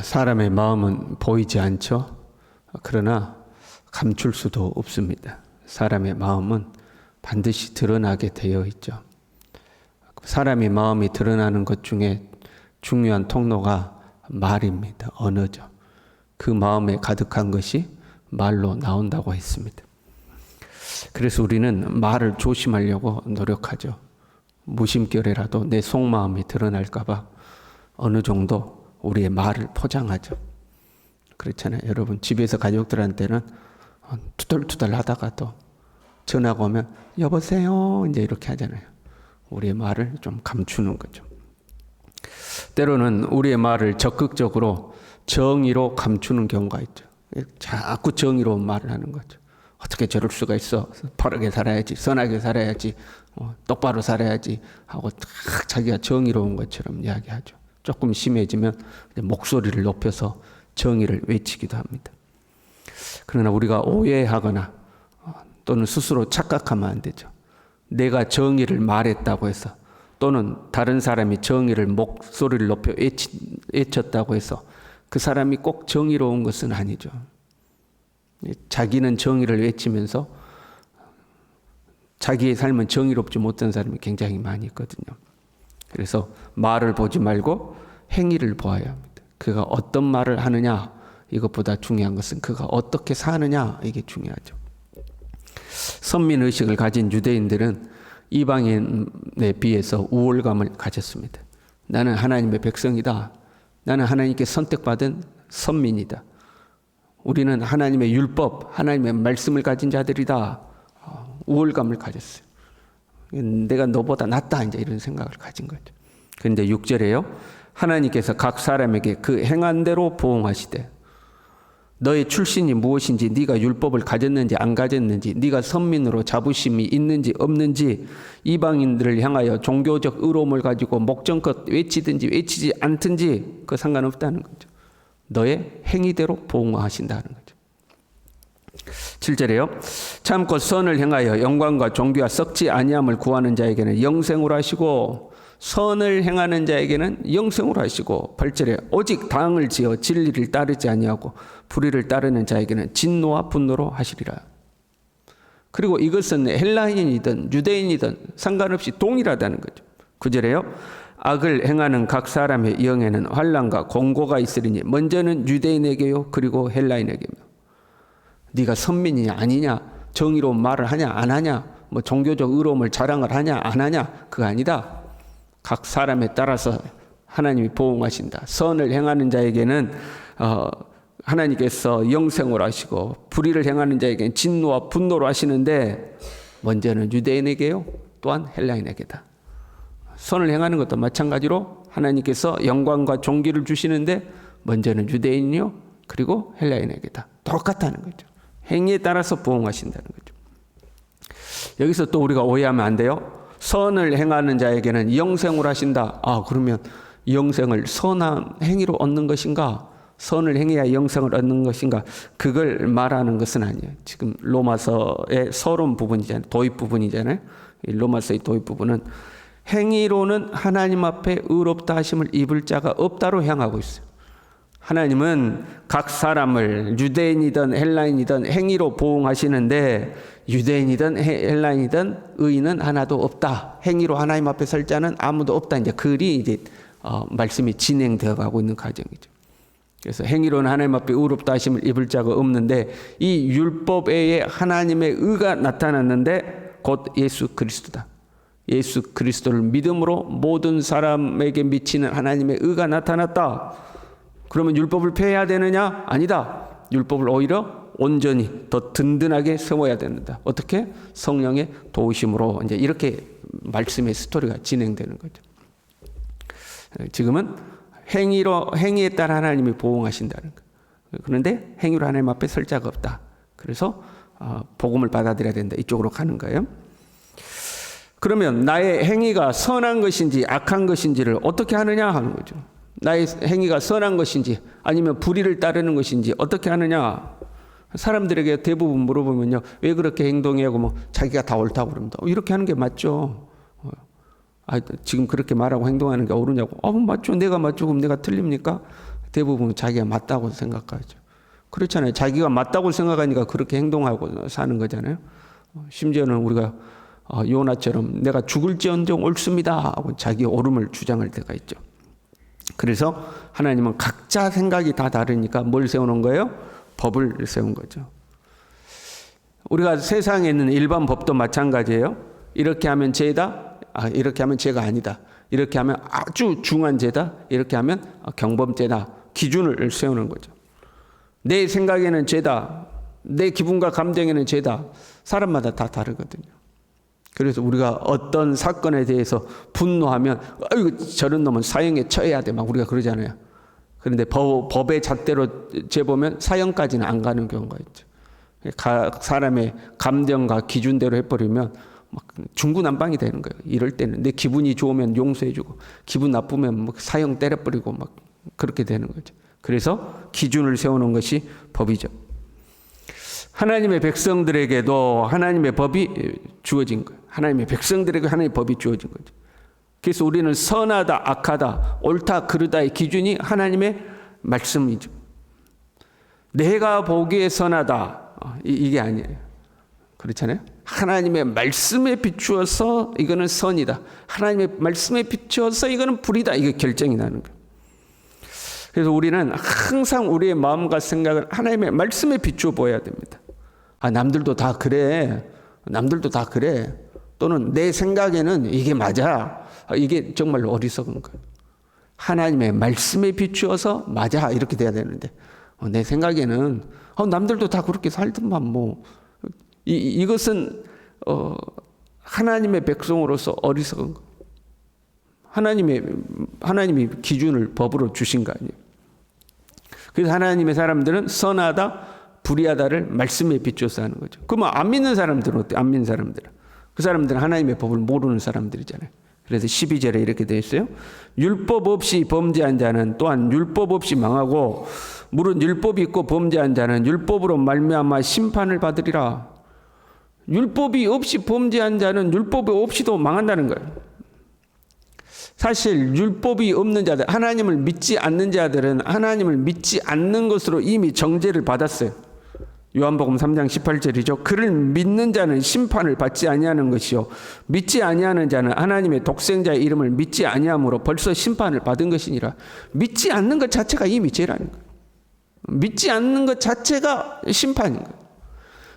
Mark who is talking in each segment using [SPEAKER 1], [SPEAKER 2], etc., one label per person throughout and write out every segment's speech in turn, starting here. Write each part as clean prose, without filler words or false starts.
[SPEAKER 1] 사람의 마음은 보이지 않죠. 그러나 감출 수도 없습니다. 사람의 마음은 반드시 드러나게 되어 있죠. 사람의 마음이 드러나는 것 중에 중요한 통로가 말입니다. 언어죠. 그 마음에 가득한 것이 말로 나온다고 했습니다. 그래서 우리는 말을 조심하려고 노력하죠. 무심결에라도 내 속마음이 드러날까 봐 어느 정도 우리의 말을 포장하죠. 그렇잖아요. 여러분 집에서 가족들한테는 투덜투덜 하다가도 전화가 오면 여보세요 이제 이렇게 하잖아요. 우리의 말을 좀 감추는 거죠. 때로는 우리의 말을 적극적으로 정의로 감추는 경우가 있죠. 자꾸 정의로운 말을 하는 거죠. 어떻게 저럴 수가 있어. 바르게 살아야지. 선하게 살아야지. 똑바로 살아야지 하고 딱 자기가 정의로운 것처럼 이야기하죠. 조금 심해지면 목소리를 높여서 정의를 외치기도 합니다. 그러나 우리가 오해하거나 또는 스스로 착각하면 안 되죠. 내가 정의를 말했다고 해서 또는 다른 사람이 정의를 목소리를 높여 외쳤다고 해서 그 사람이 꼭 정의로운 것은 아니죠. 자기는 정의를 외치면서 자기의 삶은 정의롭지 못한 사람이 굉장히 많이 있거든요. 그래서 말을 보지 말고 행위를 보아야 합니다. 그가 어떤 말을 하느냐 이것보다 중요한 것은 그가 어떻게 사느냐 이게 중요하죠. 선민의식을 가진 유대인들은 이방인에 비해서 우월감을 가졌습니다. 나는 하나님의 백성이다. 나는 하나님께 선택받은 선민이다. 우리는 하나님의 율법, 하나님의 말씀을 가진 자들이다. 우월감을 가졌어요. 내가 너보다 낫다 이제 이런 생각을 가진 거죠. 그런데 6절에요. 하나님께서 각 사람에게 그 행한 대로 보응하시되 너의 출신이 무엇인지 네가 율법을 가졌는지 안 가졌는지 네가 선민으로 자부심이 있는지 없는지 이방인들을 향하여 종교적 의로움을 가지고 목전껏 외치든지 외치지 않든지 그 상관없다는 거죠. 너의 행위대로 보응하신다는 거죠. 7절에요. 참고 선을 행하여 영광과 존귀와 썩지 아니함을 구하는 자에게는 영생으로 하시고 선을 행하는 자에게는 영생으로 하시고 8절에 오직 당을 지어 진리를 따르지 아니하고 불의를 따르는 자에게는 진노와 분노로 하시리라. 그리고 이것은 헬라인이든 유대인이든 상관없이 동일하다는 거죠. 9절에요. 악을 행하는 각 사람의 영에는 환난과 공고가 있으리니 먼저는 유대인에게요 그리고 헬라인에게며. 네가 선민이냐 아니냐 정의로운 말을 하냐 안 하냐 뭐 종교적 의로움을 자랑을 하냐 안 하냐 그거 아니다. 각 사람에 따라서 하나님이 보응하신다. 선을 행하는 자에게는 하나님께서 영생으로 하시고 불의를 행하는 자에게는 진노와 분노로 하시는데 먼저는 유대인에게요 또한 헬라인에게다. 선을 행하는 것도 마찬가지로 하나님께서 영광과 존귀를 주시는데 먼저는 유대인이요 그리고 헬라인에게다. 똑같다는 거죠. 행위에 따라서 보응하신다는 거죠. 여기서 또 우리가 오해하면 안 돼요. 선을 행하는 자에게는 영생으로 하신다. 그러면 영생을 선한 행위로 얻는 것인가? 선을 행해야 영생을 얻는 것인가? 그걸 말하는 것은 아니에요. 지금 로마서의 서론 부분이잖아요. 도입 부분이잖아요. 이 로마서의 도입 부분은 행위로는 하나님 앞에 의롭다 하심을 입을 자가 없다로 향하고 있어요. 하나님은 각 사람을 유대인이든 헬라인이든 행위로 보응하시는데 유대인이든 헬라인이든 의인은 하나도 없다. 행위로 하나님 앞에 설 자는 아무도 없다. 이제 글이 이제 말씀이 진행되어 가고 있는 과정이죠. 그래서 행위로는 하나님 앞에 의롭다 하심을 입을 자가 없는데 이 율법 외에 하나님의 의가 나타났는데 곧 예수 그리스도다. 예수 그리스도를 믿음으로 모든 사람에게 미치는 하나님의 의가 나타났다. 그러면 율법을 폐해야 되느냐? 아니다. 율법을 오히려 온전히 더 든든하게 세워야 된다. 어떻게? 성령의 도우심으로 이제 이렇게 말씀의 스토리가 진행되는 거죠. 지금은 행위에 따라 하나님이 보응하신다는 거예요. 그런데 행위로 하나님 앞에 설 자가 없다. 그래서 복음을 받아들여야 된다. 이쪽으로 가는 거예요. 그러면 나의 행위가 선한 것인지 악한 것인지를 어떻게 하느냐 하는 거죠. 나의 행위가 선한 것인지 아니면 불의를 따르는 것인지 어떻게 하느냐. 사람들에게 대부분 물어보면요. 왜 그렇게 행동해 하고 뭐 자기가 다 옳다고 그럽니다. 이렇게 하는 게 맞죠. 지금 그렇게 말하고 행동하는 게 옳으냐고. 맞죠. 내가 맞죠. 그럼 내가 틀립니까? 대부분 자기가 맞다고 생각하죠. 그렇잖아요. 자기가 맞다고 생각하니까 그렇게 행동하고 사는 거잖아요. 심지어는 우리가 요나처럼 내가 죽을지언정 옳습니다 하고 자기 옳음을 주장할 때가 있죠. 그래서 하나님은 각자 생각이 다 다르니까 뭘 세우는 거예요? 법을 세운 거죠. 우리가 세상에 있는 일반 법도 마찬가지예요. 이렇게 하면 죄다, 이렇게 하면 죄가 아니다. 이렇게 하면 아주 중한 죄다. 이렇게 하면 경범죄다. 기준을 세우는 거죠. 내 생각에는 죄다. 내 기분과 감정에는 죄다. 사람마다 다 다르거든요. 그래서 우리가 어떤 사건에 대해서 분노하면 아이고 저런 놈은 사형에 처해야 돼 막 우리가 그러잖아요. 그런데 법의 잣대로 재보면 사형까지는 안 가는 경우가 있죠. 사람의 감정과 기준대로 해버리면 막 중구난방이 되는 거예요. 이럴 때는 내 기분이 좋으면 용서해주고 기분 나쁘면 막 사형 때려버리고 막 그렇게 되는 거죠. 그래서 기준을 세우는 것이 법이죠. 하나님의 백성들에게도 하나님의 법이 주어진 거예요. 하나님의 백성들에게 하나님의 법이 주어진 거죠. 그래서 우리는 선하다, 악하다, 옳다, 그르다의 기준이 하나님의 말씀이죠. 내가 보기에 선하다, 이게 아니에요. 그렇잖아요. 하나님의 말씀에 비추어서 이거는 선이다. 하나님의 말씀에 비추어서 이거는 불이다. 이게 결정이 나는 거예요. 그래서 우리는 항상 우리의 마음과 생각을 하나님의 말씀에 비추어 보아야 됩니다. 남들도 다 그래. 남들도 다 그래. 또는 내 생각에는 이게 맞아. 이게 정말로 어리석은 거예요. 하나님의 말씀에 비추어서 맞아. 이렇게 돼야 되는데 내 생각에는 남들도 다 그렇게 살던만 뭐 이것은 하나님의 백성으로서 어리석은 거. 하나님이 기준을 법으로 주신 거 아니에요. 그래서 하나님의 사람들은 선하다, 불의하다를 말씀에 비추어서 하는 거죠. 그러면 안 믿는 사람들은 어때요? 안 믿는 사람들은. 그 사람들은 하나님의 법을 모르는 사람들이잖아요. 그래서 12절에 이렇게 되어 있어요. 율법 없이 범죄한 자는 또한 율법 없이 망하고 무릇 율법이 있고 범죄한 자는 율법으로 말미암아 심판을 받으리라. 율법이 없이 범죄한 자는 율법이 없이도 망한다는 거예요. 사실 율법이 없는 자들, 하나님을 믿지 않는 자들은 하나님을 믿지 않는 것으로 이미 정죄를 받았어요. 요한복음 3장 18절이죠. 그를 믿는 자는 심판을 받지 아니하는 것이요 믿지 아니하는 자는 하나님의 독생자의 이름을 믿지 아니함으로 벌써 심판을 받은 것이니라. 믿지 않는 것 자체가 이미 죄라는 거예요. 믿지 않는 것 자체가 심판인 거예요.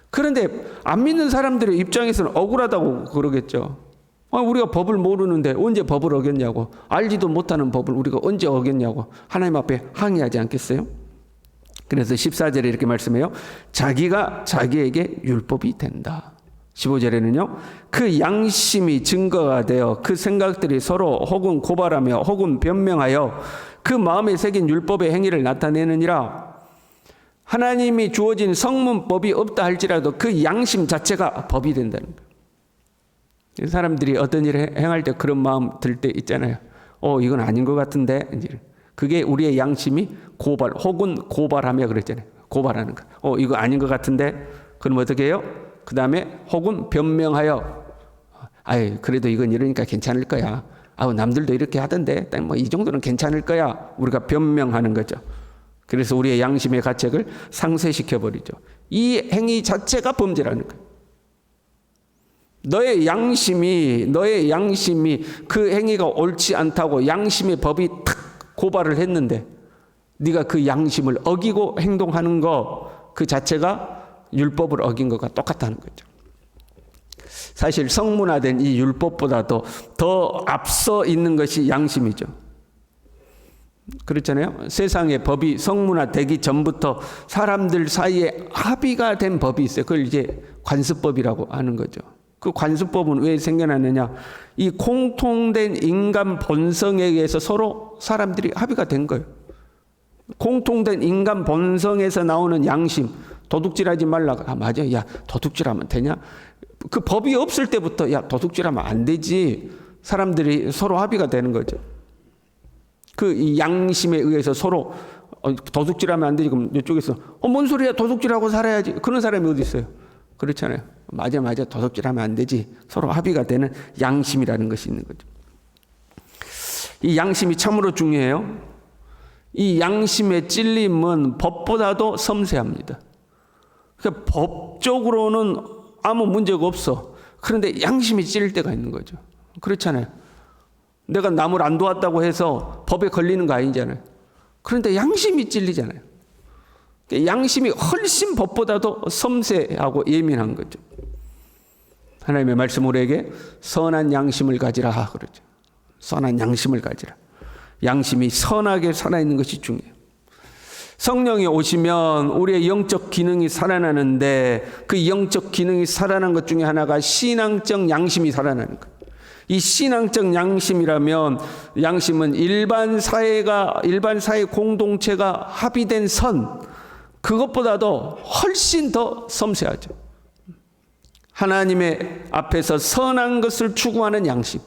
[SPEAKER 1] 그런데 안 믿는 사람들의 입장에서는 억울하다고 그러겠죠. 우리가 법을 모르는데 언제 법을 어겼냐고, 알지도 못하는 법을 우리가 언제 어겼냐고 하나님 앞에 항의하지 않겠어요? 그래서 14절에 이렇게 말씀해요. 자기가 자기에게 율법이 된다. 15절에는요. 그 양심이 증거가 되어 그 생각들이 서로 혹은 고발하며 혹은 변명하여 그 마음에 새긴 율법의 행위를 나타내느니라. 하나님이 주어진 성문법이 없다 할지라도 그 양심 자체가 법이 된다는 거예요. 사람들이 어떤 일을 행할 때 그런 마음 들 때 있잖아요. 이건 아닌 것 같은데. 그게 우리의 양심이 고발 혹은 고발하며 그랬잖아요. 고발하는 거. 이거 아닌 것 같은데. 그럼 어떻게 해요? 그 다음에 혹은 변명하여. 그래도 이건 이러니까 괜찮을 거야. 남들도 이렇게 하던데 뭐 이 정도는 괜찮을 거야. 우리가 변명하는 거죠. 그래서 우리의 양심의 가책을 상쇄시켜버리죠. 이 행위 자체가 범죄라는 거예요. 너의 양심이 그 행위가 옳지 않다고 양심의 법이 탁 고발을 했는데 네가 그 양심을 어기고 행동하는 거 그 자체가 율법을 어긴 것과 똑같다는 거죠. 사실 성문화된 이 율법보다도 더 앞서 있는 것이 양심이죠. 그렇잖아요. 세상의 법이 성문화되기 전부터 사람들 사이에 합의가 된 법이 있어요. 그걸 이제 관습법이라고 하는 거죠. 그 관습법은 왜 생겨났느냐? 이 공통된 인간 본성에 의해서 서로 사람들이 합의가 된 거예요. 공통된 인간 본성에서 나오는 양심, 도둑질하지 말라. 맞아. 야, 도둑질하면 되냐? 그 법이 없을 때부터 야, 도둑질하면 안 되지. 사람들이 서로 합의가 되는 거죠. 그 이 양심에 의해서 서로 도둑질하면 안 되지. 그럼 이쪽에서 뭔 소리야? 도둑질하고 살아야지. 그런 사람이 어디 있어요? 그렇잖아요. 맞아. 도둑질하면 안 되지. 서로 합의가 되는 양심이라는 것이 있는 거죠. 이 양심이 참으로 중요해요. 이 양심의 찔림은 법보다도 섬세합니다. 그러니까 법적으로는 아무 문제가 없어. 그런데 양심이 찔릴 때가 있는 거죠. 그렇잖아요. 내가 남을 안 도왔다고 해서 법에 걸리는 거 아니잖아요. 그런데 양심이 찔리잖아요. 양심이 훨씬 법보다도 섬세하고 예민한 거죠. 하나님의 말씀 우리에게 선한 양심을 가지라 그러죠. 선한 양심을 가지라. 양심이 선하게 살아있는 것이 중요해요. 성령이 오시면 우리의 영적 기능이 살아나는데 그 영적 기능이 살아난 것 중에 하나가 신앙적 양심이 살아나는 거예요. 이 신앙적 양심이라면 양심은 일반 사회 공동체가 합의된 선, 그것보다도 훨씬 더 섬세하죠. 하나님의 앞에서 선한 것을 추구하는 양심.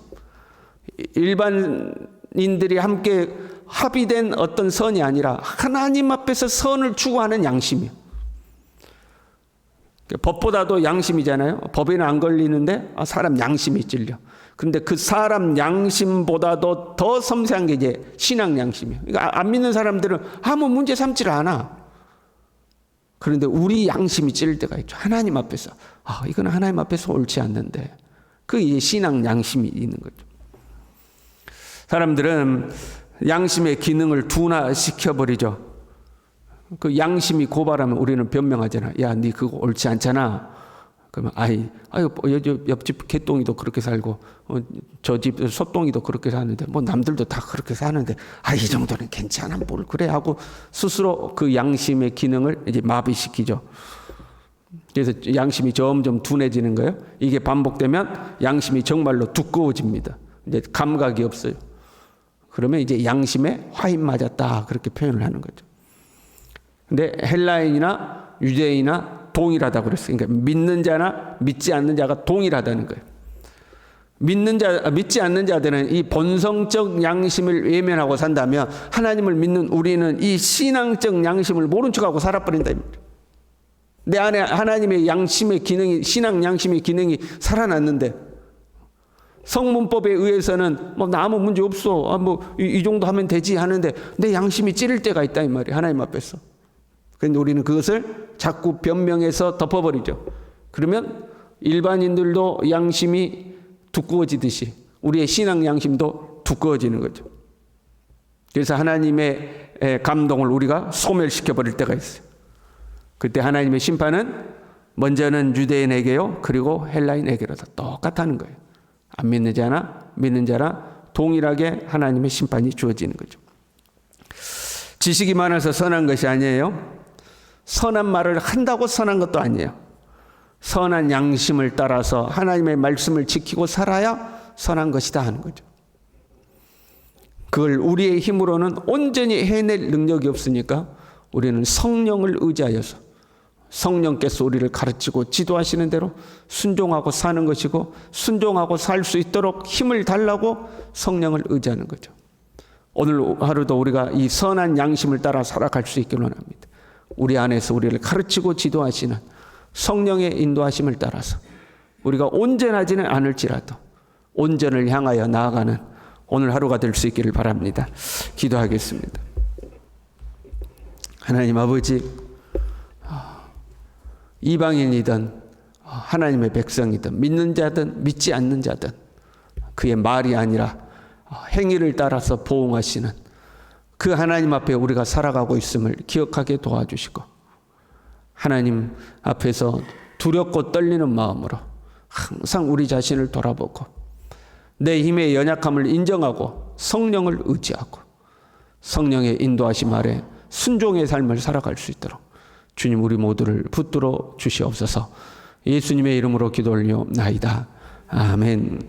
[SPEAKER 1] 일반인들이 함께 합의된 어떤 선이 아니라 하나님 앞에서 선을 추구하는 양심이요. 법보다도 양심이잖아요. 법에는 안 걸리는데 사람 양심이 찔려. 그런데 그 사람 양심보다도 더 섬세한 게 이제 신앙 양심이에요. 그러니까 안 믿는 사람들은 아무 문제 삼지를 않아. 그런데 우리 양심이 찔릴 때가 있죠. 하나님 앞에서. 이건 하나님 앞에서 옳지 않는데. 그 이제 신앙 양심이 있는 거죠. 사람들은 양심의 기능을 둔화시켜버리죠. 그 양심이 고발하면 우리는 변명하잖아. 야, 네 그거 옳지 않잖아. 그러면 옆집 개똥이도 그렇게 살고 저 집 소똥이도 그렇게 사는데 뭐 남들도 다 그렇게 사는데 이 정도는 괜찮아 뭘 그래 하고 스스로 그 양심의 기능을 이제 마비시키죠. 그래서 양심이 점점 둔해지는 거예요. 이게 반복되면 양심이 정말로 두꺼워집니다. 이제 감각이 없어요. 그러면 이제 양심에 화인 맞았다 그렇게 표현을 하는 거죠. 근데 헬라인이나 유대인이나 동일하다고 그랬어요. 그러니까 믿는 자나 믿지 않는 자가 동일하다는 거예요. 믿지 않는 자들은 이 본성적 양심을 외면하고 산다면 하나님을 믿는 우리는 이 신앙적 양심을 모른 척하고 살아버린다. 내 안에 하나님의 양심의 기능이, 신앙 양심의 기능이 살아났는데 성문법에 의해서는 나 아무 문제 없어. 이 정도 하면 되지 하는데 내 양심이 찌를 때가 있다 이 말이에요. 하나님 앞에서. 그런데 우리는 그것을 자꾸 변명해서 덮어버리죠. 그러면 일반인들도 양심이 두꺼워지듯이 우리의 신앙 양심도 두꺼워지는 거죠. 그래서 하나님의 감동을 우리가 소멸시켜버릴 때가 있어요. 그때 하나님의 심판은 먼저는 유대인에게요, 그리고 헬라인에게로 다 똑같다는 거예요. 안 믿는 자나 믿는 자나 동일하게 하나님의 심판이 주어지는 거죠. 지식이 많아서 선한 것이 아니에요. 선한 말을 한다고 선한 것도 아니에요. 선한 양심을 따라서 하나님의 말씀을 지키고 살아야 선한 것이다 하는 거죠. 그걸 우리의 힘으로는 온전히 해낼 능력이 없으니까 우리는 성령을 의지하여서 성령께서 우리를 가르치고 지도하시는 대로 순종하고 사는 것이고 순종하고 살 수 있도록 힘을 달라고 성령을 의지하는 거죠. 오늘 하루도 우리가 이 선한 양심을 따라 살아갈 수 있기를 원합니다. 우리 안에서 우리를 가르치고 지도하시는 성령의 인도하심을 따라서 우리가 온전하지는 않을지라도 온전을 향하여 나아가는 오늘 하루가 될 수 있기를 바랍니다. 기도하겠습니다. 하나님 아버지, 이방인이든 하나님의 백성이든 믿는 자든 믿지 않는 자든 그의 말이 아니라 행위를 따라서 보응하시는 그 하나님 앞에 우리가 살아가고 있음을 기억하게 도와주시고 하나님 앞에서 두렵고 떨리는 마음으로 항상 우리 자신을 돌아보고 내 힘의 연약함을 인정하고 성령을 의지하고 성령의 인도하심 아래 순종의 삶을 살아갈 수 있도록 주님 우리 모두를 붙들어 주시옵소서. 예수님의 이름으로 기도 올리옵나이다. 아멘.